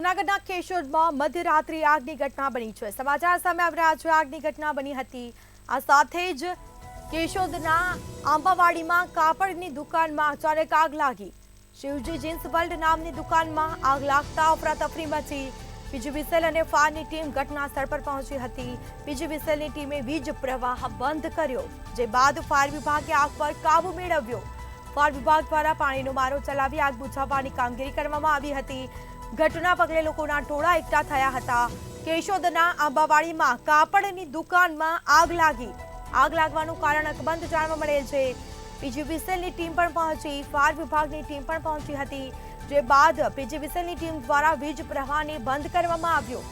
જૂનાગઢના કેશોદમાં મધ્યરાત્રિ આગની ઘટના બની છે। સમાચાર સામે આવી રહ્યા છે। આગની ઘટના બની હતી। આ સાથે જ કેશોદના આંબાવાડીમાં કાપડની દુકાનમાં અચાનક આગ લાગી। શિવજી જીન્સ વર્લ્ડ નામની દુકાનમાં આગ લાગતા અફરાતફરી મચી। પીજીવીસીએલ અને ફાયરની ટીમ ઘટના સ્થળ પર પહોંચી હતી। પીજીવીસીએલની ટીમે વીજ પ્રવાહ બંધ કર્યો, જે બાદ ફાયર વિભાગે આગ પર કાબુ મેળવ્યો। ફાયર વિભાગ દ્વારા પાણીનો મારો ચલાવી આગ બુઝાવવાની કામગીરી કરવામાં આવી હતી। ઘટના પગલે લોકોના ટોળા એકઠા થયા હતા। કેશોદના આંબાવાડીમાં કાપડની દુકાનમાં આગ લાગી। આગ લાગવાનું કારણ અકબંધ જાણવા મળેલ છે। પીજીવીસીએલની ટીમ પણ પહોંચી, ફાયર વિભાગની ટીમ પણ પહોંચી હતી, જે બાદ પીજીવીસીએલની ટીમ દ્વારા વીજ પ્રવાહને બંધ કરવામાં આવ્યો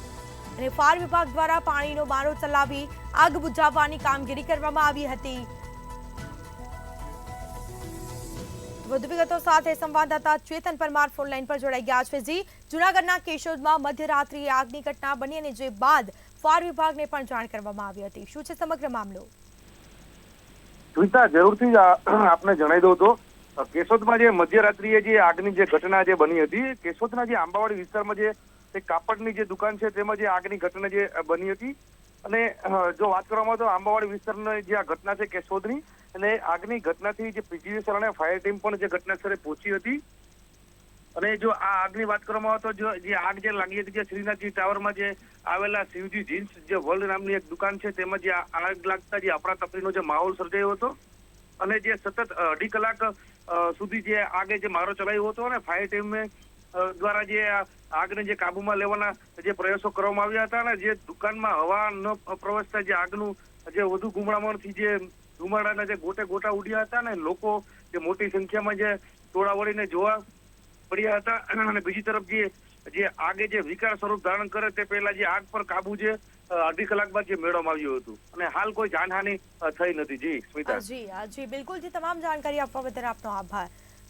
અને ફાયર વિભાગ દ્વારા પાણીનો મારો ચલાવી આગ બુઝાવવાની કામગીરી કરવામાં આવી હતી। વધુ વિગતો સાથે સંવાદદાતા ચેતન પરમાર ફોન લાઈન પર જોડાઈ ગયા છે। જી, જૂનાગઢના કેશોદમાં મધ્યરાત્રિએ આગની ઘટના બની અને જે બાદ ફાયર વિભાગને પણ જાણ કરવામાં આવી હતી। શું છે સમગ્ર મામલો? સ્મિતા, જરૂરથી આપને જણાવી દઉં તો કેશોદમાં જે મધ્યરાત્રિએ જે આગની જે ઘટના જે બની હતી, કેશોદના જે આંબાવાડી વિસ્તારમાં જે કાપડની જે દુકાન છે તેમાં જે આગની ઘટના જે બની હતી અને જો વાત કરવામાં તો આંબાવાડી વિસ્તારની જે આ ઘટના છે કેશોદની, અને આગની ઘટનાથી જે પીજીવીસીએલ અને ફાયર ટીમ પણ જે ઘટના સ્થળે પહોંચી હતી। અને જો આ આગની વાત કરવામાં આવે તો જે આગ જે લાગી હતી, જે શ્રીનાથજી ટાવરમાં જે આવેલા શિવજી જીન્સ જે વર્લ્ડ નામની એક દુકાન છે તેમાં જે આગ લાગતા જે અફરાતફરીનો જે માહોલ સર્જાયો હતો અને જે સતત 2.5 કલાક સુધી જે આગે જે મારો ચલાવ્યો હતો અને ફાયર ટીમે દ્વારા જે આગને જે કાબુમાં લેવાના જે પ્રયાસો કરવામાં આવ્યા હતા અને જે દુકાનમાં હવા ન પ્રવેશતા જે આગનું જે વધુ ગુમરામણથી જે ધુમાડાના જે ગોટા ઉડ્યા હતા ને લોકો જે મોટી સંખ્યામાં જે ટોળા વળીને જોવા પડ્યા હતા। અને બીજી તરફ જે આગે જે વિકરાળ સ્વરૂપ ધારણ કરે તે પહેલા જે આગ પર કાબુ જે 2.5 કલાક બાદ જે મેળવવામાં આવ્યું હતું અને હાલ કોઈ જાનહાનિ થઈ નથી। જી સ્મિતા। જી બિલકુલ, જે તમામ જાણકારી આપવા બદલ આપનો આભાર।